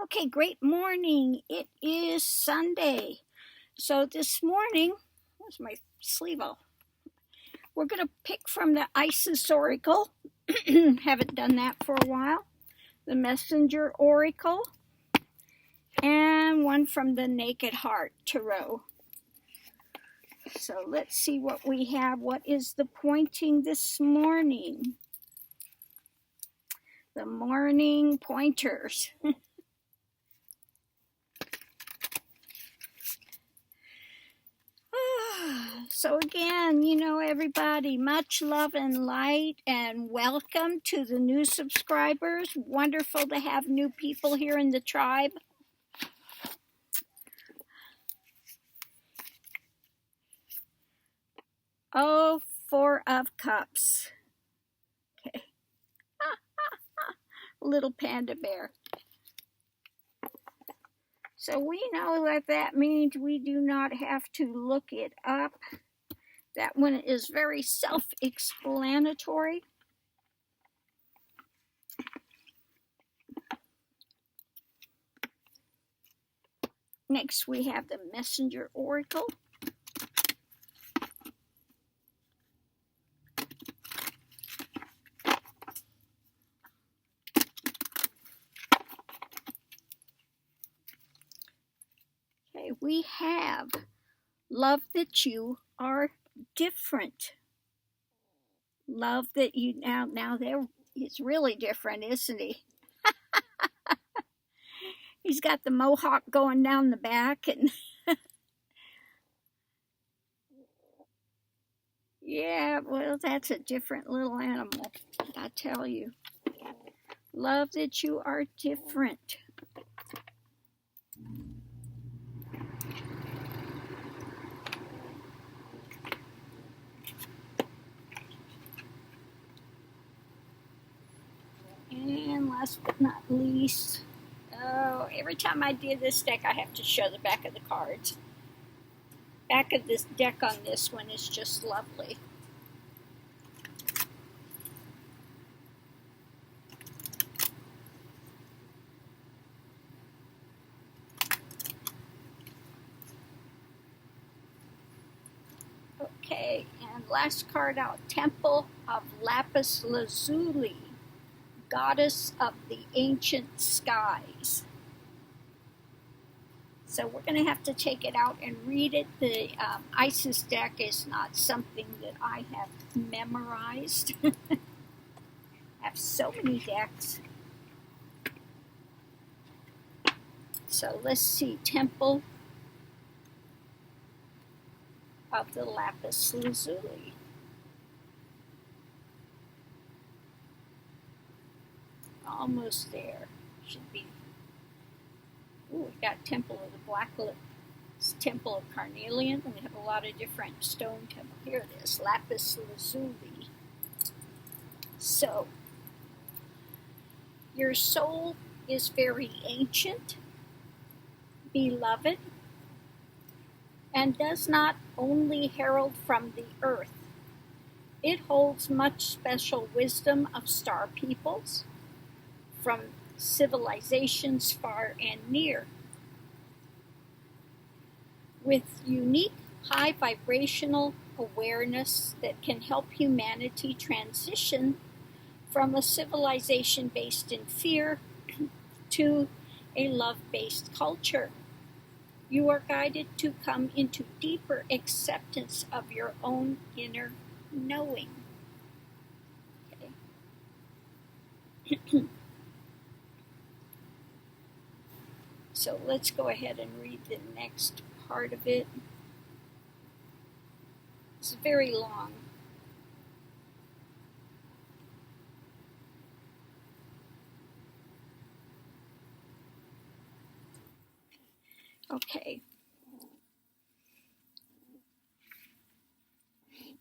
Okay, great morning. It is Sunday. So this morning, where's my sleeve off? We're going to pick from the Isis Oracle. Haven't done that for a while. The Messenger Oracle. And one from the Naked Heart Tarot. So let's see what we have. What is the pointing this morning? The morning pointers. So again, everybody, much love and light, and welcome to the new subscribers. Wonderful to have new people here in the tribe. Oh, Four of Cups. Okay. Little panda bear. So we know what that means. We do not have to look it up. That one is very self-explanatory. Next, we have the Messenger Oracle. Okay, we have love that you are different. Love that you now there he's really different, isn't he? He's got the mohawk going down the back, and yeah, well, that's a different little animal, I tell you. Love that you are different. And last but not least, oh, every time I do this deck, I have to show the back of the cards. Back of this deck on this one is just lovely. Okay, and last card out, Temple of Lapis Lazuli, Goddess of the Ancient Skies. So we're going to have to take it out and read it. The Isis deck is not something that I have memorized. I have so many decks. So let's see, Temple of the Lapis Lazuli. Almost there. Should be. Ooh, we got Temple of the Black Lips, Temple of Carnelian. We have a lot of different stone temples. Here it is, Lapis Lazuli. So, your soul is very ancient, beloved, and does not only herald from the earth. It holds much special wisdom of star peoples, from civilizations far and near. With unique high vibrational awareness that can help humanity transition from a civilization based in fear to a love-based culture. You are guided to come into deeper acceptance of your own inner knowing. Okay. So let's go ahead and read the next part of it. It's very long. Okay.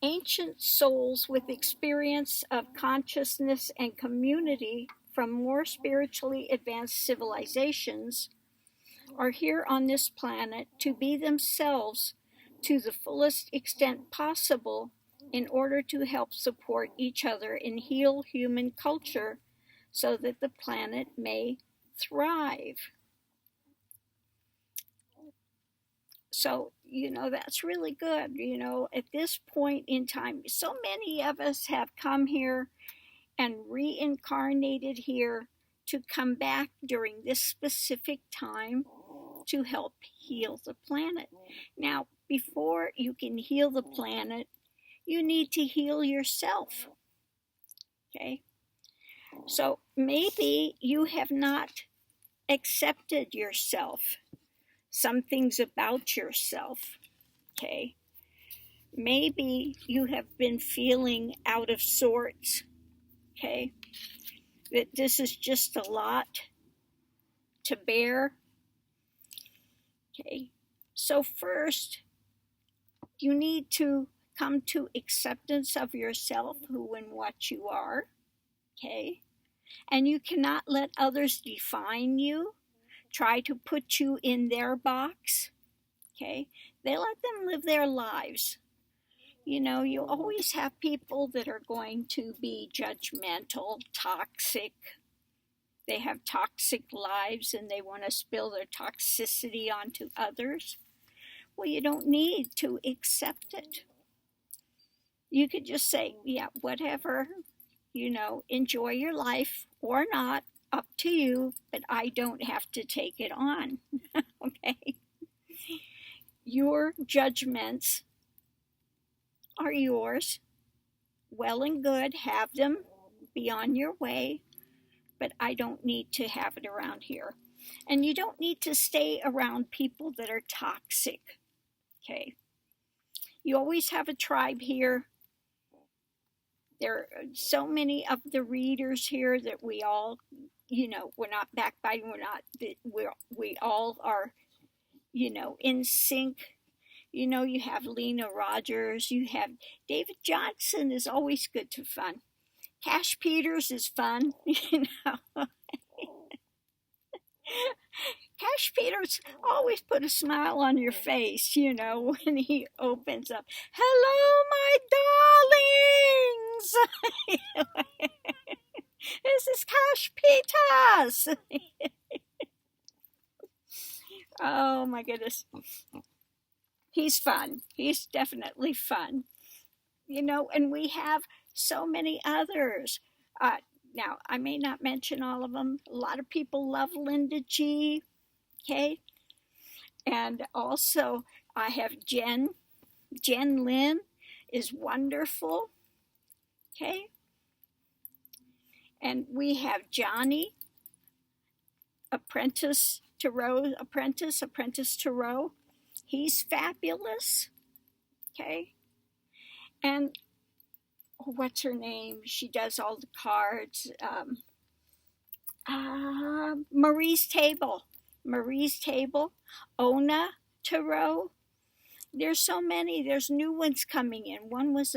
Ancient souls with experience of consciousness and community from more spiritually advanced civilizations are here on this planet to be themselves to the fullest extent possible in order to help support each other and heal human culture so that the planet may thrive. So, that's really good. At this point in time, so many of us have come here and reincarnated here to come back during this specific time to help heal the planet. Now, before you can heal the planet, you need to heal yourself. Okay? So maybe you have not accepted yourself, some things about yourself. Okay? Maybe you have been feeling out of sorts. Okay? That this is just a lot to bear. Okay? So first, you need to come to acceptance of yourself, who and what you are. Okay? And you cannot let others define you, try to put you in their box. Okay? They let them live their lives. You always have people that are going to be judgmental, toxic. They have toxic lives and they want to spill their toxicity onto others. Well, you don't need to accept it. You could just say, yeah, whatever, enjoy your life or not, up to you, but I don't have to take it on. Okay? Your judgments are yours. Well and good, have them, be on your way, but I don't need to have it around here. And you don't need to stay around people that are toxic. Okay? You always have a tribe here. There are so many of the readers here that we all, we're not backbiting, we all are, in sync. You have Lena Rogers, you have David Johnson is always good to fun. Cash Peters is fun, Cash Peters always put a smile on your face, when he opens up. Hello, my darlings! This is Cash Peters! Oh, my goodness. He's fun. He's definitely fun. And we have so many others. Now, I may not mention all of them. A lot of people love Linda G. Okay? And also, I have Jen. Jen Lynn is wonderful. Okay? And we have Johnny, apprentice Tarot. He's fabulous. Okay? And what's her name? She does all the cards. Marie's Table. Ona Tarot. There's so many. There's new ones coming in. One was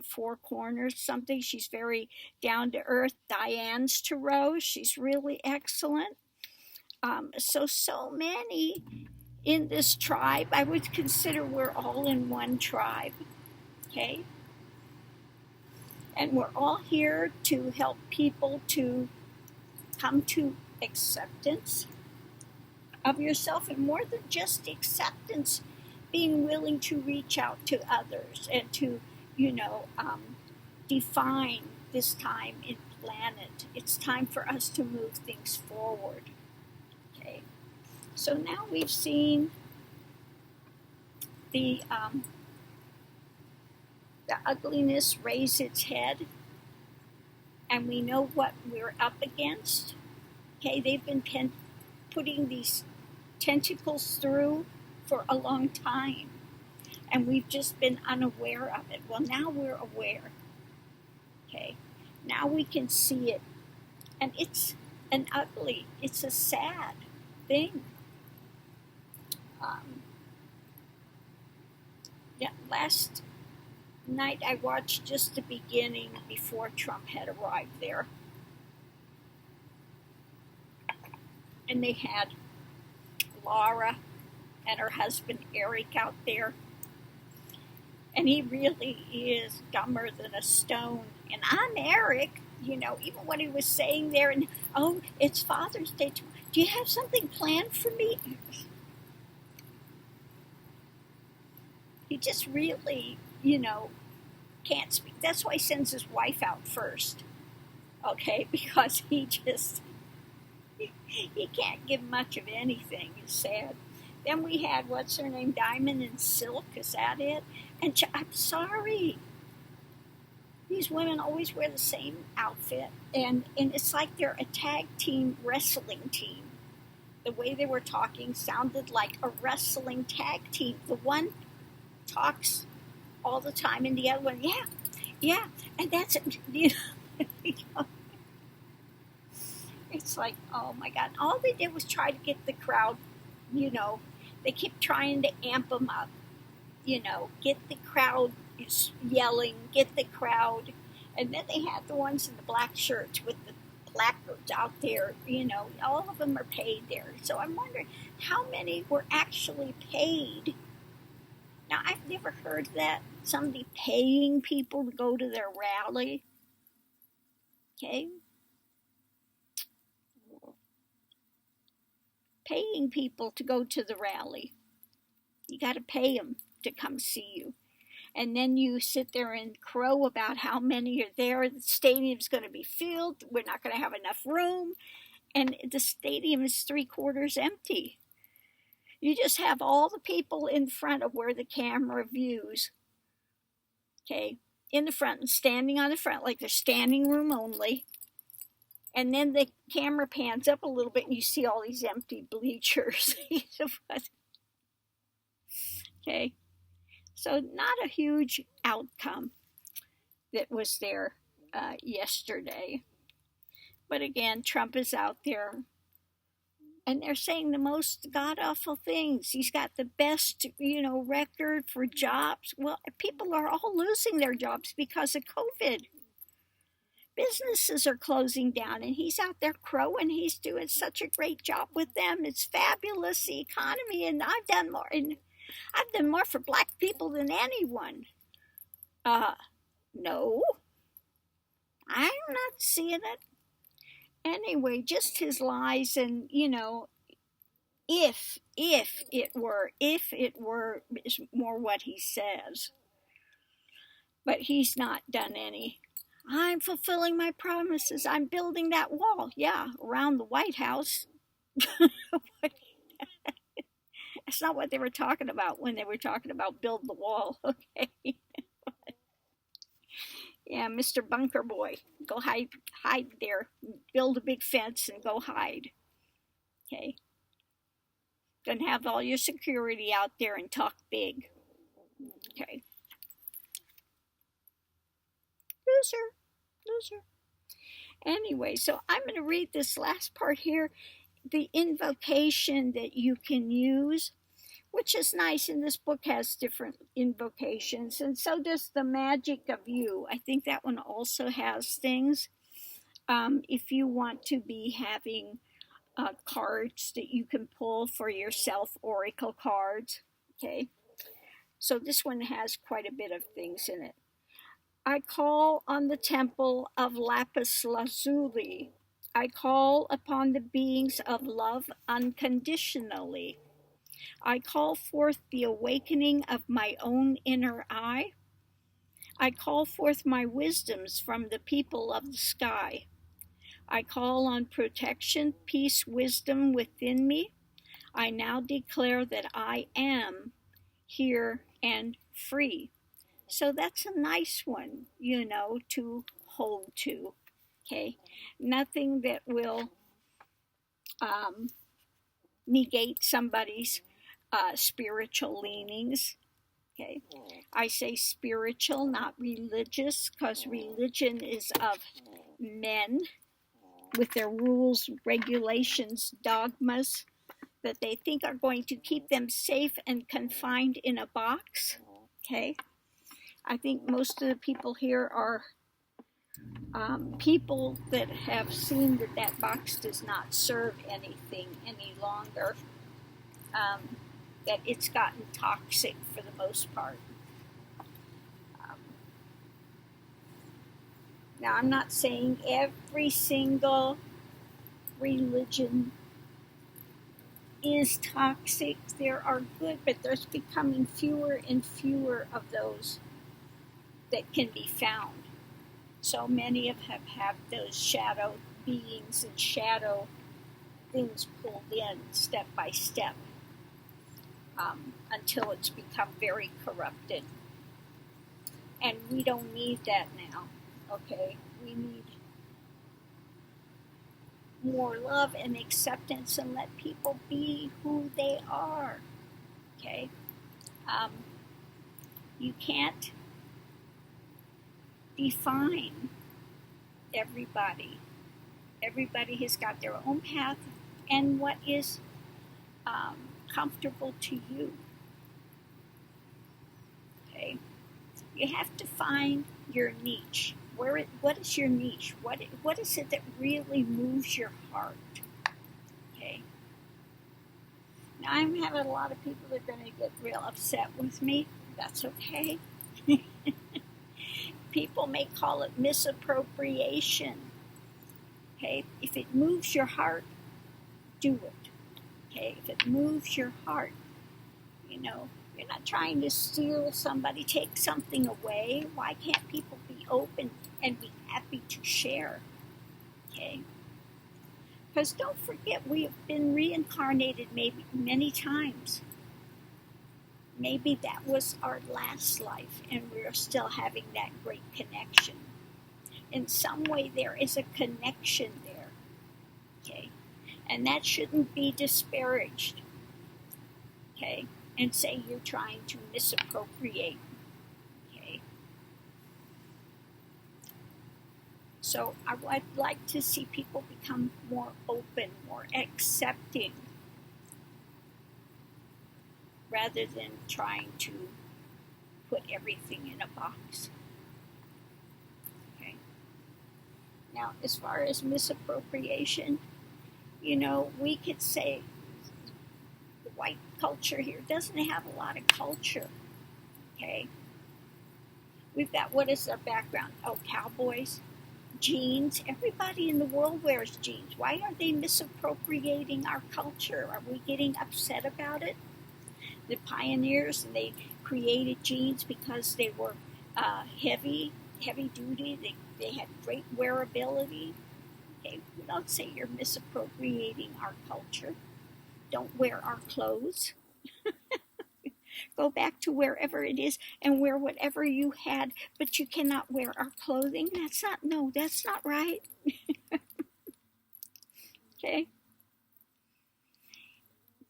Four Corners something. She's very down to earth. Diane's Tarot. She's really excellent. So many in this tribe. I would consider we're all in one tribe. Okay? And we're all here to help people to come to acceptance of yourself, and more than just acceptance, being willing to reach out to others and to, define this time in planet. It's time for us to move things forward. Okay. So now we've seen the ugliness raise its head, and we know what we're up against. Okay, they've been putting these tentacles through for a long time, and we've just been unaware of it. Well, now we're aware. Okay, now we can see it, and it's it's a sad thing. Last night I watched just the beginning before Trump had arrived there, and they had Laura and her husband Eric out there, and he really is dumber than a stone. And I'm Eric, even what he was saying there, and oh, it's Father's Day tomorrow. Do you have something planned for me? he just really, can't speak. That's why he sends his wife out first, okay? Because he can't give much of anything. It's sad. Then we had, what's her name, Diamond and Silk, is that it? And I'm sorry. These women always wear the same outfit, and it's like they're a tag team wrestling team. The way they were talking sounded like a wrestling tag team. The one talks all the time, and the other one, yeah, and that's it. It's like, oh my God. All they did was try to get the crowd, they keep trying to amp them up, get the crowd yelling, get the crowd. And then they had the ones in the black shirts with the placards out there, all of them are paid there. So I'm wondering how many were actually paid. Now, I've never heard that, somebody paying people to go to their rally. Okay? Paying people to go to the rally. You got to pay them to come see you. And then you sit there and crow about how many are there. The stadium's going to be filled. We're not going to have enough room. And the stadium is 3/4 empty. You just have all the people in front of where the camera views. Okay, in the front and standing on the front like they're standing room only. And then the camera pans up a little bit and you see all these empty bleachers. Okay. So not a huge outcome that was there yesterday. But again, Trump is out there. And they're saying the most god-awful things. He's got the best, record for jobs. Well, people are all losing their jobs because of COVID. Businesses are closing down, and he's out there crowing. He's doing such a great job with them. It's fabulous, the economy, and I've done more. And I've done more for black people than anyone. No. I'm not seeing it. Anyway, just his lies and, if it were, is more what he says. But he's not done any. I'm fulfilling my promises. I'm building that wall. Yeah, around the White House. That's not what they were talking about when they were talking about build the wall, okay? Yeah, Mr. Bunker Boy, go hide there. Build a big fence and go hide. Okay? Then have all your security out there and talk big. Okay? Loser. Anyway, so I'm going to read this last part here. The invocation that you can use, which is nice, and this book has different invocations, and so does the Magic of You. I think that one also has things. If you want to be having cards that you can pull for yourself, oracle cards, okay? So this one has quite a bit of things in it. I call on the temple of Lapis Lazuli. I call upon the beings of love unconditionally. I call forth the awakening of my own inner eye. I call forth my wisdoms from the people of the sky. I call on protection, peace, wisdom within me. I now declare that I am here and free. So that's a nice one, to hold to, okay? Nothing that will negate somebody's spiritual leanings, okay? I say spiritual, not religious, because religion is of men with their rules, regulations, dogmas that they think are going to keep them safe and confined in a box, okay? I think most of the people here are people that have seen that that box does not serve anything any longer, that it's gotten toxic for the most part. Now, I'm not saying every single religion is toxic. There are good, but there's becoming fewer and fewer of those that can be found. So many of them have those shadow beings and shadow things pulled in step by step until it's become very corrupted. And we don't need that now, okay? We need more love and acceptance and let people be who they are, okay? You can't define everybody. Everybody has got their own path and what is comfortable to you, okay? You have to find your niche. What is your niche? What is it that really moves your heart? Okay. Now I'm having a lot of people that are going to get real upset with me. That's okay. People may call it misappropriation. Okay. If it moves your heart, do it. Okay. If it moves your heart, you're not trying to steal somebody, take something away. Why can't people be open and be happy to share? Okay? Because don't forget, we have been reincarnated maybe many times. Maybe that was our last life and we're still having that great connection. In some way, there is a connection there. Okay? And that shouldn't be disparaged. Okay? And say you're trying to misappropriate. Okay? So I would like to see people become more open, more accepting, rather than trying to put everything in a box. Okay? Now, as far as misappropriation, we could say the white culture here doesn't have a lot of culture. Okay? We've got, what is their background? Oh, cowboys, jeans. Everybody in the world wears jeans. Why are they misappropriating our culture? Are we getting upset about it? The pioneers, and they created jeans because they were heavy duty. They had great wearability. Okay, we don't say you're misappropriating our culture. Don't wear our clothes. Go back to wherever it is and wear whatever you had, but you cannot wear our clothing. That's not right. Okay?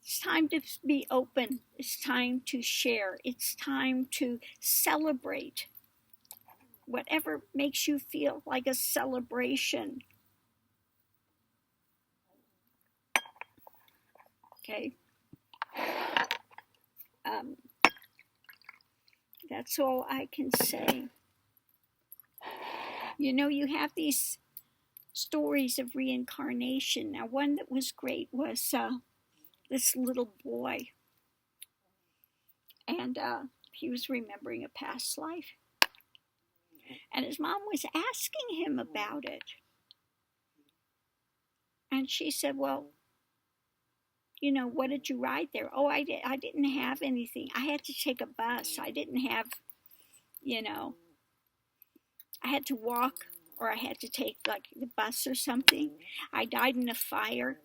It's time to be open. It's time to share. It's time to celebrate. Whatever makes you feel like a celebration. Okay? That's all I can say. You have these stories of reincarnation. Now, one that was great was this little boy. And he was remembering a past life. And his mom was asking him about it. And she said, well, what did you ride there? Oh, I didn't have anything. I had to take a bus. I didn't have, I had to walk, or I had to take like the bus or something. I died in a fire.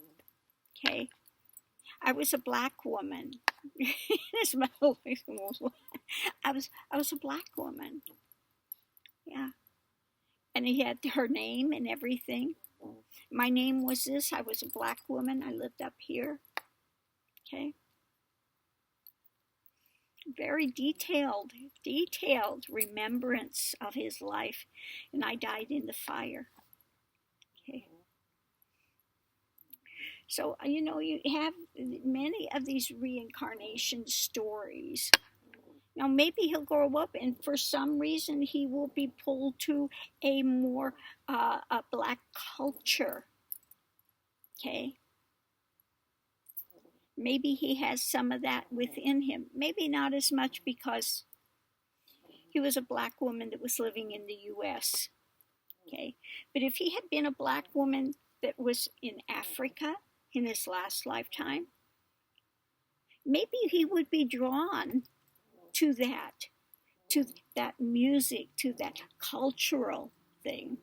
Okay. I was a black woman. I was a black woman. Yeah. And he had her name and everything. My name was this. I was a black woman. I lived up here. Okay. Very detailed remembrance of his life. And I died in the fire. Okay. So, you have many of these reincarnation stories. Now, maybe he'll grow up and for some reason he will be pulled to a more a black culture. Okay. Maybe he has some of that within him. Maybe not as much because he was a black woman that was living in the U.S. Okay. But if he had been a black woman that was in Africa in his last lifetime, maybe he would be drawn to that music, to that cultural thing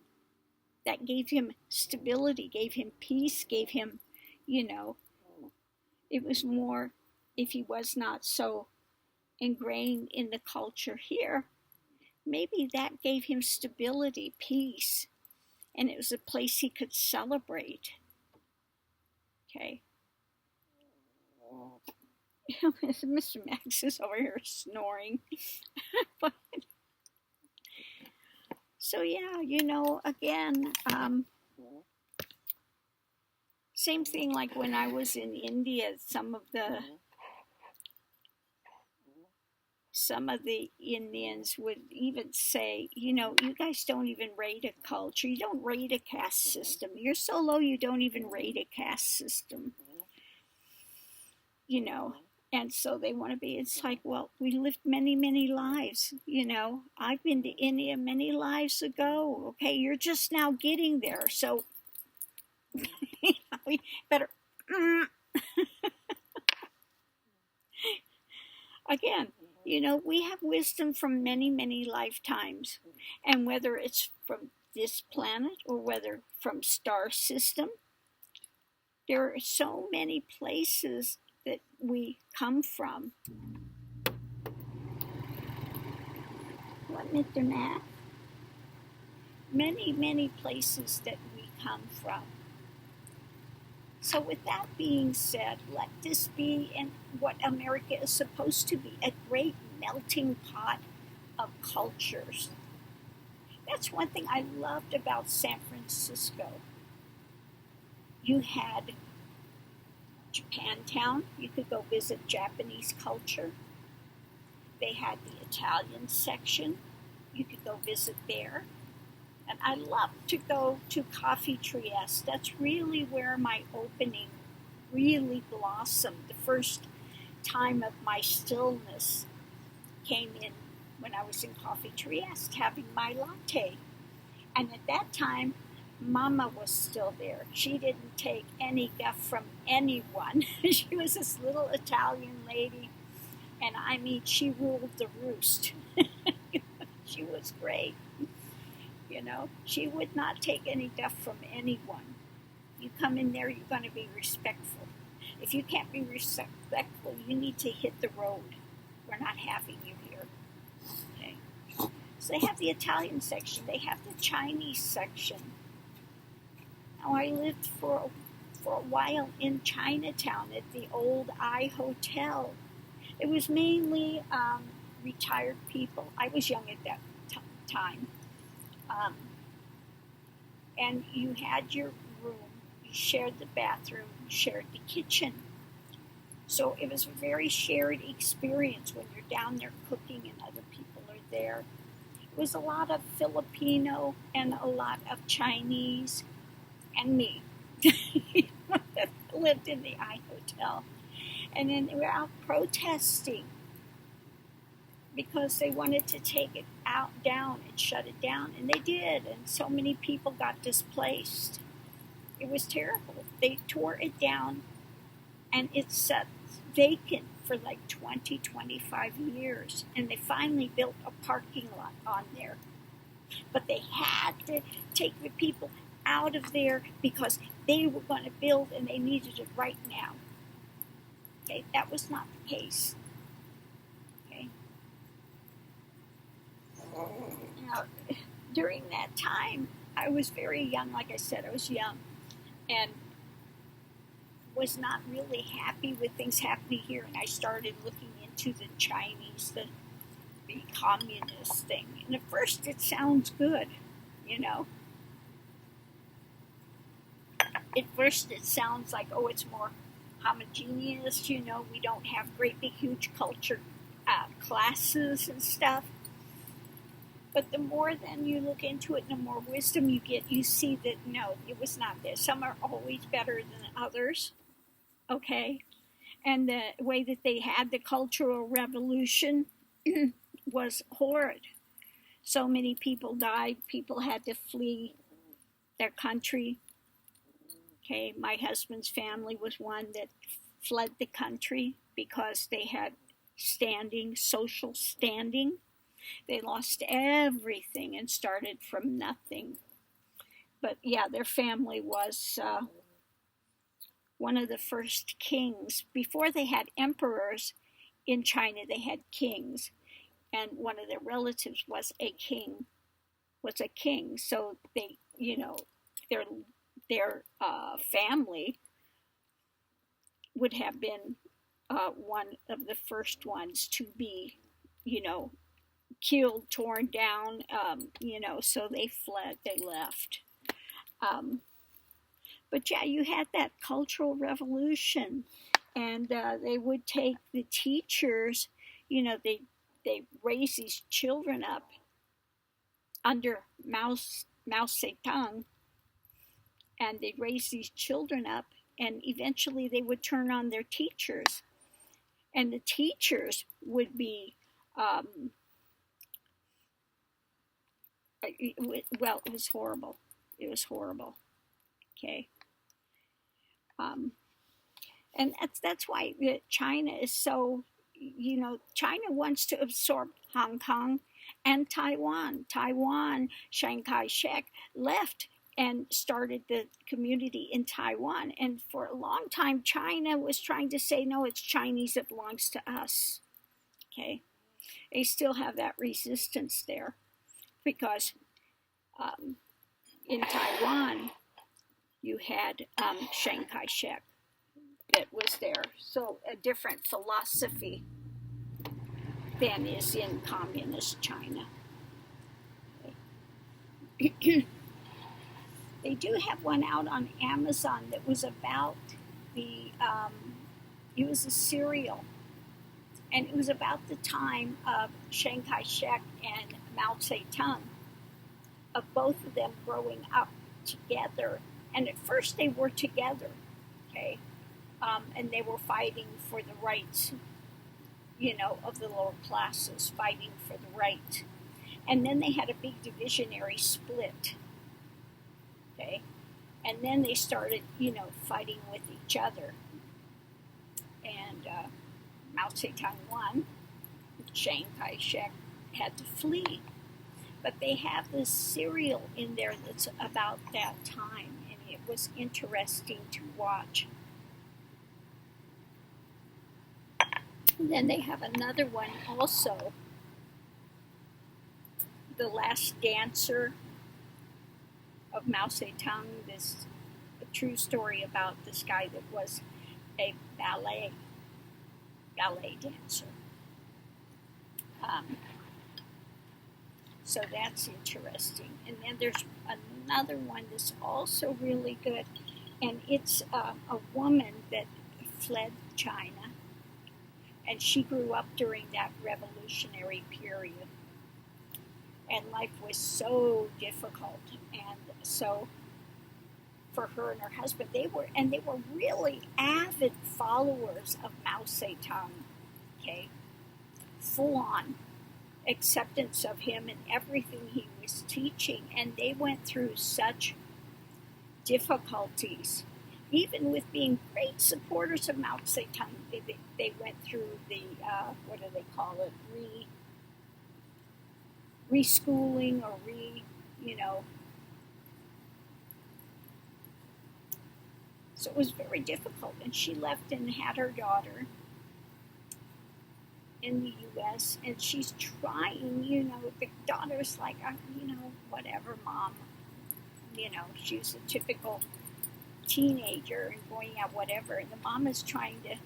that gave him stability, gave him peace, gave him, it was more, if he was not so ingrained in the culture here, maybe that gave him stability, peace, and it was a place he could celebrate. Okay. Mr. Max is over here snoring. But, so yeah, again, same thing like when I was in India, some of the Indians would even say, you guys don't even rate a culture. You don't rate a caste system. You're so low you don't even rate a caste system. And so they want to be, it's like, well, we lived many, many lives. I've been to India many lives ago. Okay, you're just now getting there. So we better, again, we have wisdom from many, many lifetimes. And whether it's from this planet or whether from star system, there are so many places that we come from. What, Mr. Matt? Many, many places that we come from. So with that being said, let this be in what America is supposed to be, a great melting pot of cultures. That's one thing I loved about San Francisco. You had Japantown, you could go visit Japanese culture. They had the Italian section, you could go visit there. And I love to go to Coffee Trieste. That's really where my opening really blossomed. The first time of my stillness came in when I was in Coffee Trieste having my latte. And at that time, Mama was still there. She didn't take any guff from anyone. She was this little Italian lady. And I mean, she ruled the roost. She was great. She would not take any guff from anyone. You come in there, you're going to be respectful. If you can't be respectful, you need to hit the road. We're not having you here. Okay. So they have the Italian section. They have the Chinese section. Now, I lived for a while in Chinatown at the old I Hotel. It was mainly retired people. I was young at that time. And you had your room, you shared the bathroom, you shared the kitchen. So it was a very shared experience when you're down there cooking and other people are there. It was a lot of Filipino and a lot of Chinese and me. Lived in the I Hotel. And then they were out protesting because they wanted to take it down and shut it down, and they did, and so many people got displaced. It was terrible. They tore it down, and it sat vacant for like 25 years, and they finally built a parking lot on there. But they had to take the people out of there because they were going to build, and they needed it right now. Okay, that was not the case. Now, during that time, I was very young. Like I said, I was young and was not really happy with things happening here. And I started looking into the Chinese, the communist thing. And at first, it sounds good, At first, it sounds like, oh, it's more homogeneous, we don't have great big huge culture classes and stuff. But the more then you look into it and the more wisdom you get, you see that no, it was not there. Some are always better than others, okay? And the way that they had the Cultural Revolution was horrid. So many people died. People had to flee their country. Okay, my husband's family was one that fled the country because they had social standing. They lost everything and started from nothing. But yeah, their family was one of the first kings. Before they had emperors in China, they had kings, and one of their relatives was a king. So they, their family would have been one of the first ones to be, killed, torn down, so they fled, they left. But yeah, you had that Cultural Revolution, and they would take the teachers, they raise these children up under Mao Zedong, and they'd raise these children up, and eventually they would turn on their teachers, and the teachers would be, well, it was horrible. It was horrible. Okay. And that's why China is so, China wants to absorb Hong Kong and Taiwan. Chiang Kai-shek left and started the community in Taiwan. And for a long time, China was trying to say, no, it's Chinese, it belongs to us. Okay. They still have that resistance there because in Taiwan, you had Chiang Kai-shek that was there. So a different philosophy than is in communist China. They do have one out on Amazon that was about it was a serial, and it was about the time of Chiang Kai-shek and Mao Zedong, of both of them growing up together. And at first they were together, okay, and they were fighting for the rights, of the lower classes, fighting for the right. And then they had a big divisionary split, okay, and then they started, fighting with each other. And Mao Zedong won. Chiang Kai-shek had to flee. But they have this serial in there that's about that time, and it was interesting to watch. And then they have another one also, The Last Dancer of Mao Zedong. This a true story about this guy that was a ballet dancer. So that's interesting. And then there's another one that's also really good, and it's a woman that fled China, and she grew up during that revolutionary period, and life was so difficult. And so for her and her husband, they were really avid followers of Mao Zedong, okay, full on acceptance of him and everything he was teaching. And they went through such difficulties, even with being great supporters of Mao Zedong. They went through the what do they call it, reschooling, or so it was very difficult. And she left and had her daughter in the U.S., and she's trying, the daughter's like, whatever, Mom. She was a typical teenager and going out, whatever. And the mom is trying to,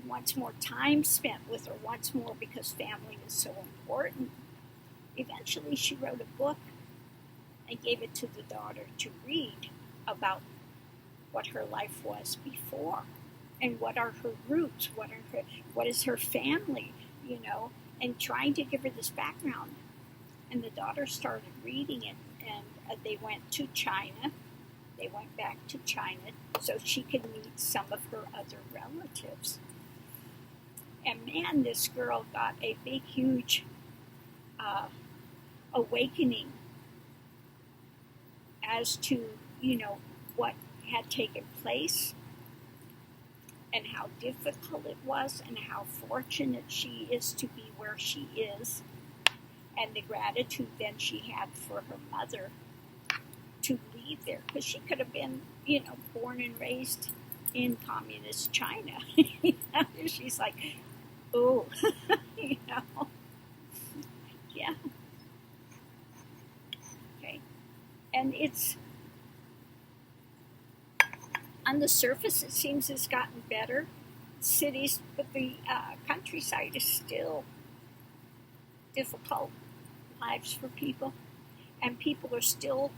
wants more time spent with her, wants more, because family is so important. Eventually, she wrote a book and gave it to the daughter to read about what her life was before, and what are her roots, what is her family, and trying to give her this background. And the daughter started reading it, and they went to China. They went back to China so she could meet some of her other relatives. And man, this girl got a big, huge awakening as to, what had taken place. and how difficult it was and how fortunate she is to be where she is, and the gratitude then she had for her mother to leave there, because she could have been, born and raised in communist China. She's like, oh, yeah. Okay. And it's, on the surface, it seems it's gotten better. Cities, but the countryside is still difficult lives for people. And people are still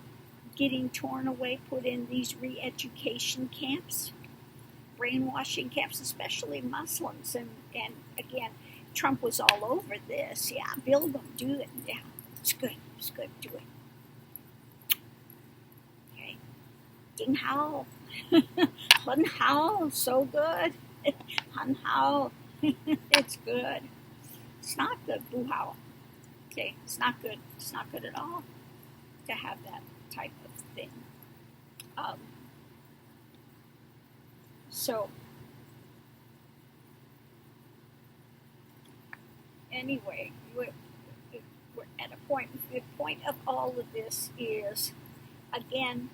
getting torn away, put in these re-education camps, brainwashing camps, especially Muslims. And again, Trump was all over this. Yeah, build them, do it. Yeah, it's good, do it. Okay. Ding hao. Hun hao, so good. Han hao. It's good. It's not good, bu hao. Okay, it's not good. It's not good at all to have that type of thing. So, anyway, we're at a point. The point of all of this is, again,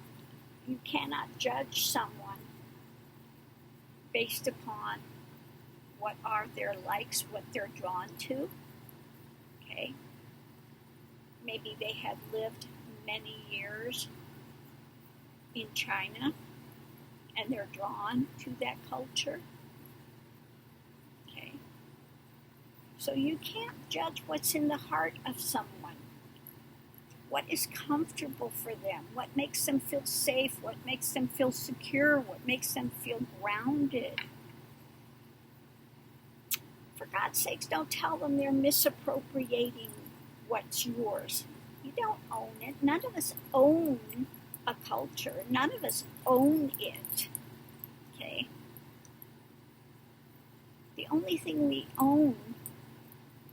you cannot judge someone based upon what are their likes, what they're drawn to. Okay? Maybe they had lived many years in China and they're drawn to that culture. Okay? So you can't judge what's in the heart of someone. What is comfortable for them? What makes them feel safe? What makes them feel secure? What makes them feel grounded? For God's sakes, don't tell them they're misappropriating what's yours. You don't own it. None of us own a culture. None of us own it. Okay? The only thing we own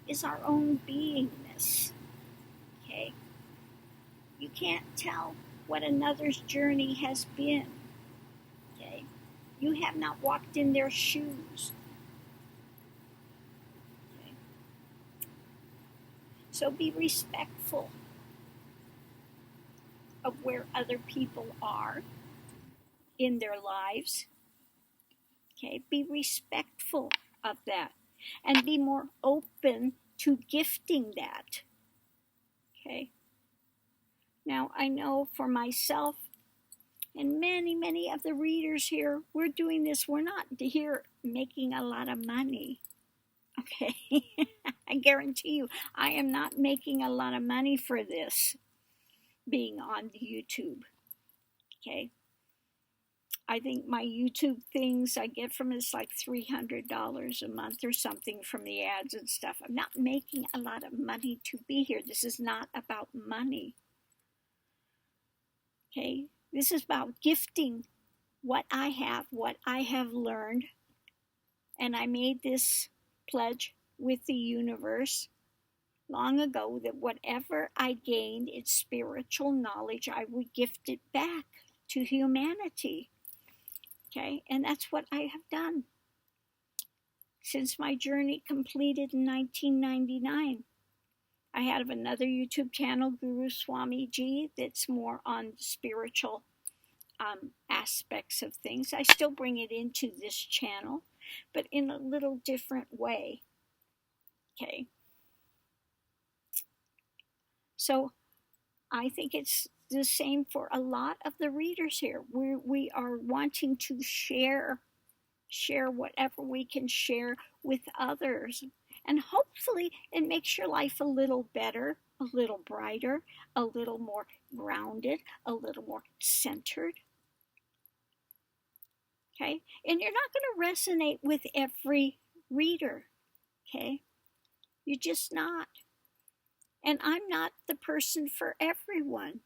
is our own beingness. Okay? You can't tell what another's journey has been. Okay? You have not walked in their shoes. Okay? So be respectful of where other people are in their lives. Okay? Be respectful of that. And be more open to gifting that. Okay? Now, I know for myself and many, many of the readers here, we're doing this. We're not here making a lot of money. Okay? I guarantee you, I am not making a lot of money for this being on YouTube. Okay? I think my YouTube things I get from it's like $300 a month or something from the ads and stuff. I'm not making a lot of money to be here. This is not about money. Okay? This is about gifting what I have learned. And I made this pledge with the universe long ago that whatever I gained in spiritual knowledge, I would gift it back to humanity. Okay? And that's what I have done since my journey completed in 1999. I have another YouTube channel, Guru Swami Ji, that's more on spiritual aspects of things. I still bring it into this channel, but in a little different way. Okay. So I think it's the same for a lot of the readers here. We are wanting to share whatever we can share with others. And hopefully it makes your life a little better, a little brighter, a little more grounded, a little more centered. Okay? And you're not going to resonate with every reader. Okay? You're just not. And I'm not the person for everyone.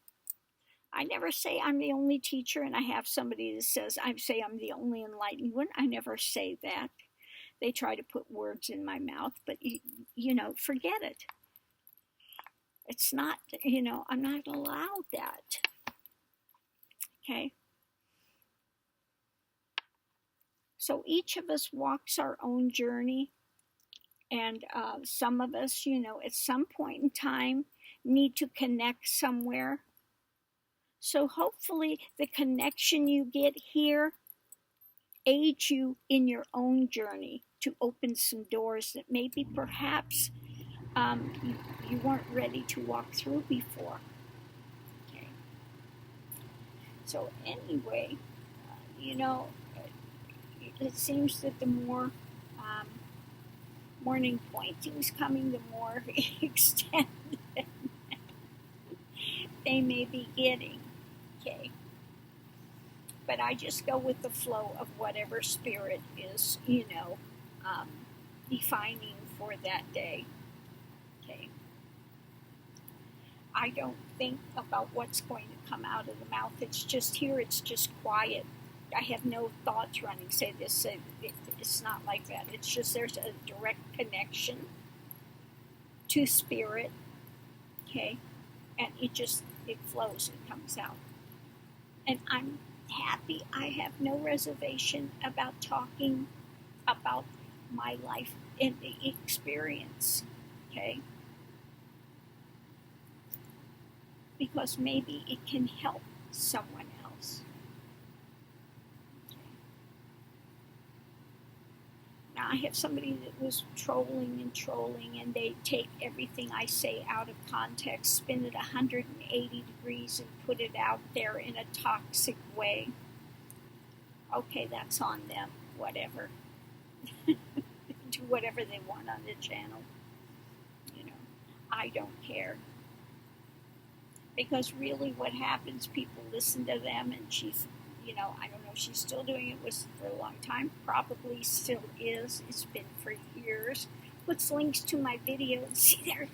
I never say I'm the only teacher, and I have somebody that says I'm the only enlightened one. I never say that. They try to put words in my mouth, but forget it. It's not, I'm not allowed that. Okay? So each of us walks our own journey, and some of us, at some point in time need to connect somewhere. So hopefully the connection you get here aids you in your own journey to open some doors that maybe perhaps you weren't ready to walk through before. Okay. So anyway, it seems that the more morning pointings coming, the more extended they may be getting. Okay. But I just go with the flow of whatever spirit is, defining for that day. Okay. I don't think about what's going to come out of the mouth. It's just here, it's just quiet. I have no thoughts running, say this, say it's not like that. It's just there's a direct connection to spirit, okay? And it flows, it comes out. And I'm happy. I have no reservation about talking about my life and the experience, okay? Because maybe it can help someone else. Okay. Now, I have somebody that was trolling, and they take everything I say out of context, spin it 180 degrees, and put it out there in a toxic way. Okay, that's on them. Whatever. Do whatever they want on the channel. I don't care. Because really what happens, people listen to them, and she's, I don't know if she's still doing it, was for a long time, probably still is, it's been for years, puts links to my videos, see there.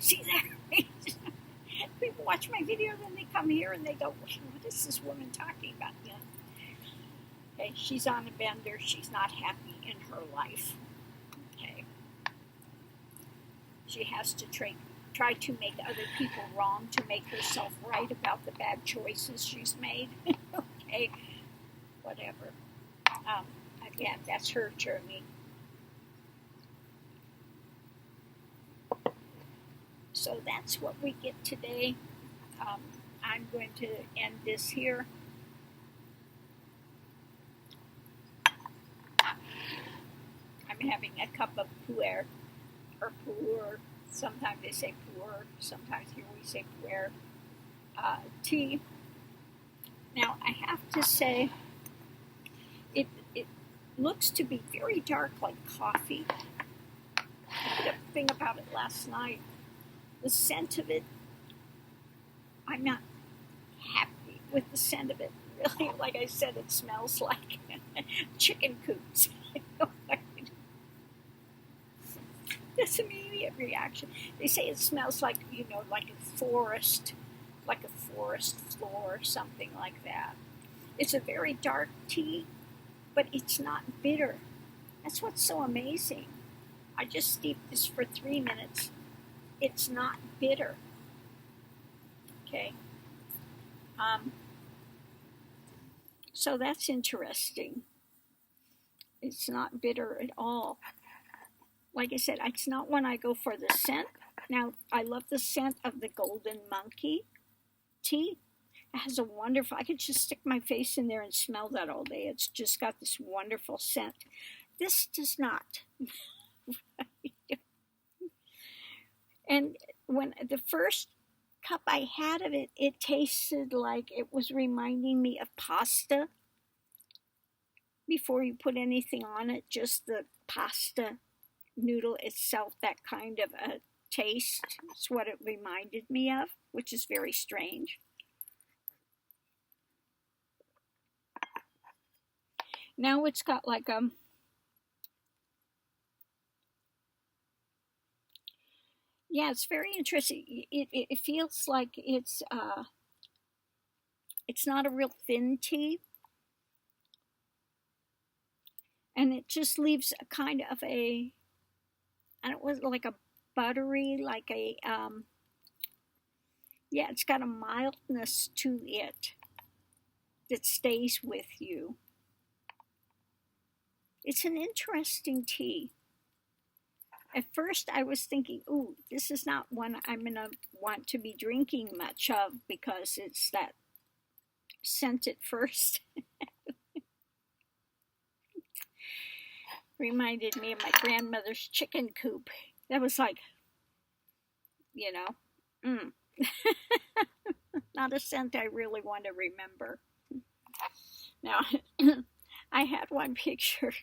People watch my video, then they come here and they go, what is this woman talking about? Okay, she's on a bender, she's not happy in her life, okay? She has to try to make other people wrong to make herself right about the bad choices she's made. Okay, whatever. Again, that's her journey. So that's what we get today. I'm going to end this here. I'm having a cup of pu'er, or pu'er. Sometimes they say pu'er, sometimes here we say pu'er, tea. Now, I have to say, it looks to be very dark, like coffee. I did a thing about it last night. The scent of it, I'm not happy with the scent of it. Really, like I said, it smells like chicken coops. This immediate reaction. They say it smells like, like a forest floor or something like that. It's a very dark tea, but it's not bitter. That's what's so amazing. I just steeped this for 3 minutes. It's not bitter. Okay. So that's interesting. It's not bitter at all. Like I said, it's not when I go for the scent. Now, I love the scent of the Golden Monkey tea. It has a wonderful, I could just stick my face in there and smell that all day. It's just got this wonderful scent. This does not. And when the first cup I had of it, it tasted like it was reminding me of pasta. Before you put anything on it, just the pasta noodle itself, that kind of a taste. It's what it reminded me of, which is very strange. Now it's got like yeah, it's very interesting. It feels like it's not a real thin tea, and it just leaves a kind of a, and it was like a buttery, like a yeah, it's got a mildness to it that stays with you. It's an interesting tea. At first, I was thinking, ooh, this is not one I'm going to want to be drinking much of because it's that scent at first. Reminded me of my grandmother's chicken coop. That was like, not a scent I really want to remember. Now, I had one picture.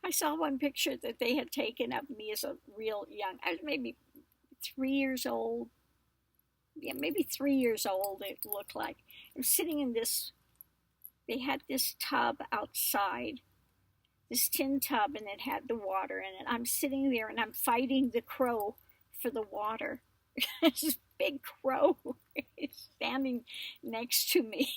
I saw one picture that they had taken of me as a real young, I was maybe 3 years old. Yeah, maybe 3 years old, it looked like. I was sitting in this, they had this tub outside, this tin tub, and it had the water in it. I'm sitting there and I'm fighting the crow for the water. This big crow is standing next to me.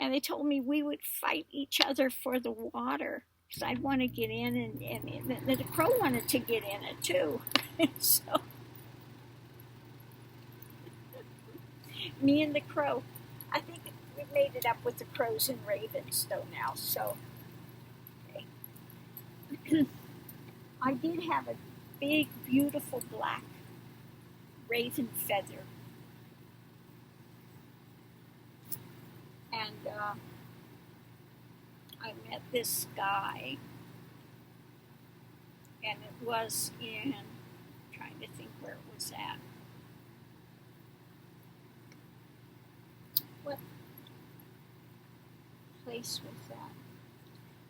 And they told me we would fight each other for the water because I'd want to get in, and the crow wanted to get in it too. So, me and the crow, I think we made it up with the crows and ravens though now. So, okay. I did have a big, beautiful black raven feather. And I met this guy, and it was in, I'm trying to think where it was at. What place was that?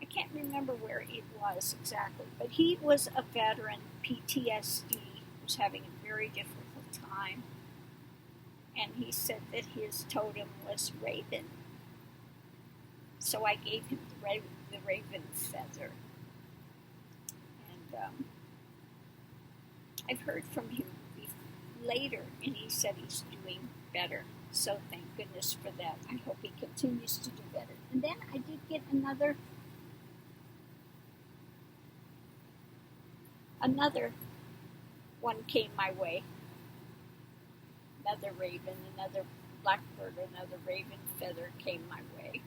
I can't remember where it was exactly, but he was a veteran, PTSD, was having a very difficult time, and he said that his totem was raven. So I gave him the raven feather. And I've heard from him later, and he said he's doing better. So thank goodness for that. I hope he continues to do better. And then I did get another one came my way. Another raven, another blackbird, another raven feather came my way.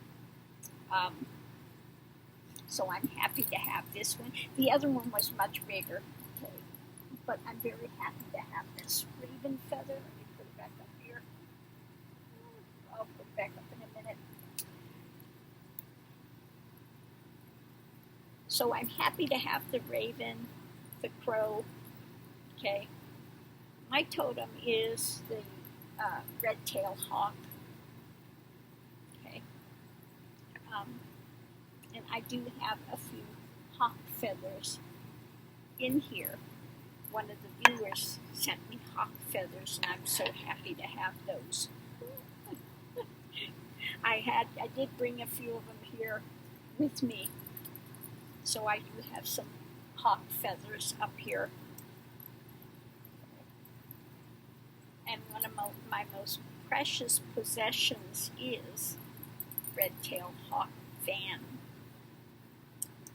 So I'm happy to have this one. The other one was much bigger, okay, but I'm very happy to have this raven feather. Let me put it back up here. I'll put it back up in a minute. So I'm happy to have the raven, the crow, okay. My totem is the red-tailed hawk, okay. And I do have a few hawk feathers in here. One of the viewers sent me hawk feathers, and I'm so happy to have those. I did bring a few of them here with me, so I do have some hawk feathers up here. And one of my most precious possessions is red-tailed hawk fan.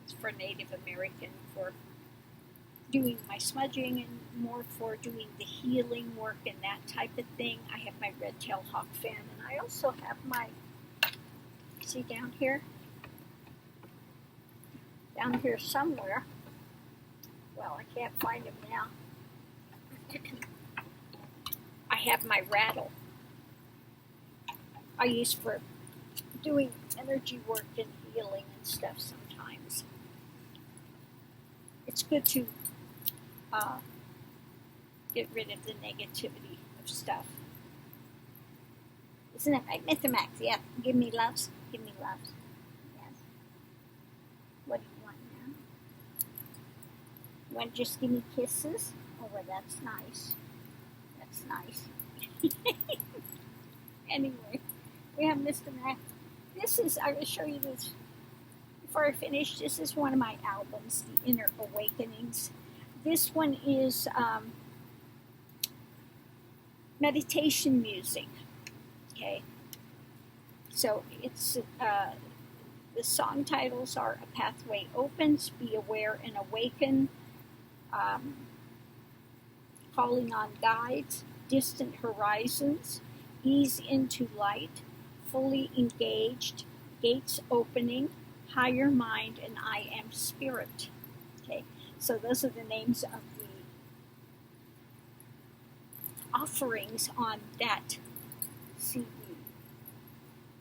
It's for Native American, for doing my smudging and more for doing the healing work and that type of thing. I have my red-tailed hawk fan, and I also have my, see down here somewhere. Well, I can't find him now. I have my rattle. I use for doing energy work and healing and stuff sometimes. It's good to get rid of the negativity of stuff. Isn't it right, Mr. Max? Yeah, give me loves. Give me loves. Yes. What do you want now? You want to just give me kisses? Oh, well, that's nice. That's nice. Anyway, we have Mr. Max. This is, I will show you this before I finish. This is one of my albums, The Inner Awakenings. This one is meditation music. Okay. So it's, the song titles are A Pathway Opens, Be Aware and Awaken, Calling on Guides, Distant Horizons, Ease into Light, Fully Engaged, Gates Opening, Higher Mind, and I Am Spirit. Okay, so those are the names of the offerings on that CD.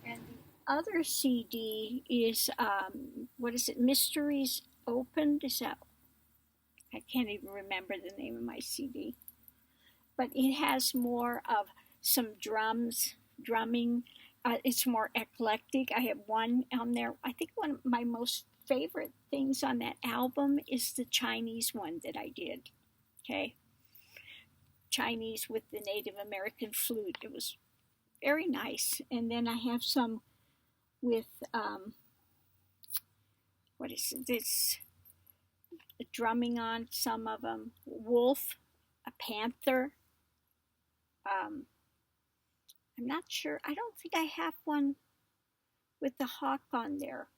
And the other CD is, what is it, Mysteries Opened? Is that, I can't even remember the name of my CD. But it has more of some drumming. It's more eclectic. I have one on there. I think one of my most favorite things on that album is the Chinese one that I did. Okay. Chinese with the Native American flute. It was very nice. And then I have some with, what is this? Drumming on some of them. Wolf, a panther. I'm not sure. I don't think I have one with the hawk on there.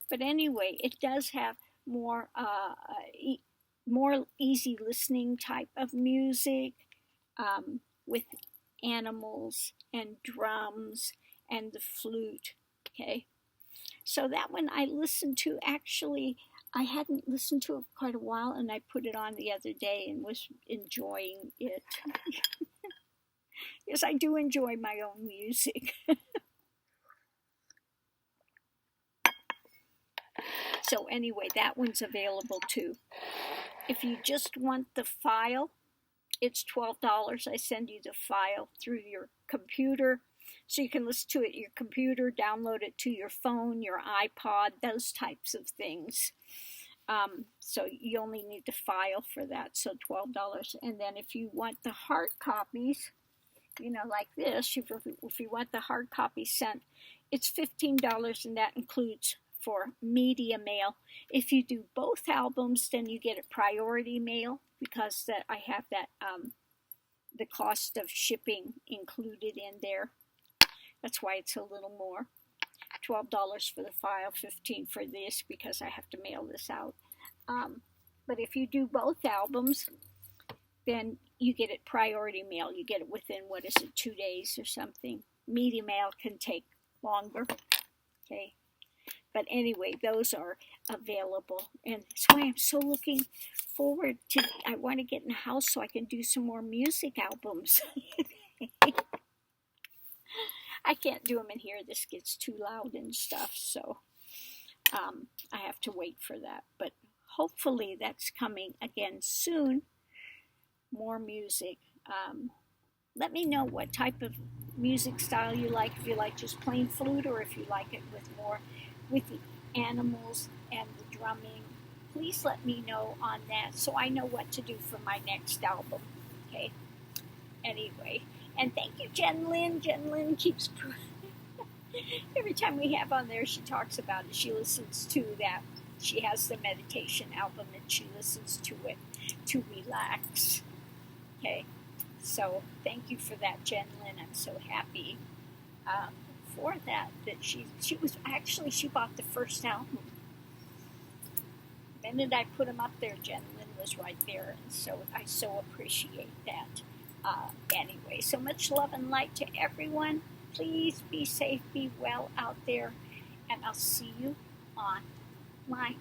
But anyway, it does have more more easy listening type of music, with animals and drums and the flute. Okay, so that one I listened to. Actually, I hadn't listened to it for quite a while, and I put it on the other day and was enjoying it. Yes, I do enjoy my own music. So anyway, that one's available too. If you just want the file, it's $12. I send you the file through your computer, so you can listen to it at your computer, download it to your phone, your iPod, those types of things. So you only need the file for that, so $12. And then if you want the hard copies, like this, if you want the hard copy sent, it's $15, and that includes for media mail. If you do both albums, then you get a priority mail, because that I have that the cost of shipping included in there. That's why it's a little more. $12 for the file, $15 for this, because I have to mail this out. But if you do both albums, then you get it priority mail. You get it within, 2 days or something. Media mail can take longer. Okay. But anyway, those are available. And that's why I'm so looking forward to, I want to get in the house so I can do some more music albums. I can't do them in here. This gets too loud and stuff. So I have to wait for that. But hopefully that's coming again soon. More music. Let me know what type of music style you like. If you like just plain flute, or if you like it with the animals and the drumming. Please let me know on that, so I know what to do for my next album. Okay. Anyway, and thank you, Jen Lynn. Jen Lynn keeps every time we have on there, she talks about it. She listens to that. She has the meditation album, and she listens to it to relax. Okay, so thank you for that, Jen Lynn. I'm so happy for that she bought the first album. The minute I put them up there, Jen Lynn was right there, and so I so appreciate that. Anyway, so much love and light to everyone. Please be safe, be well out there, and I'll see you on my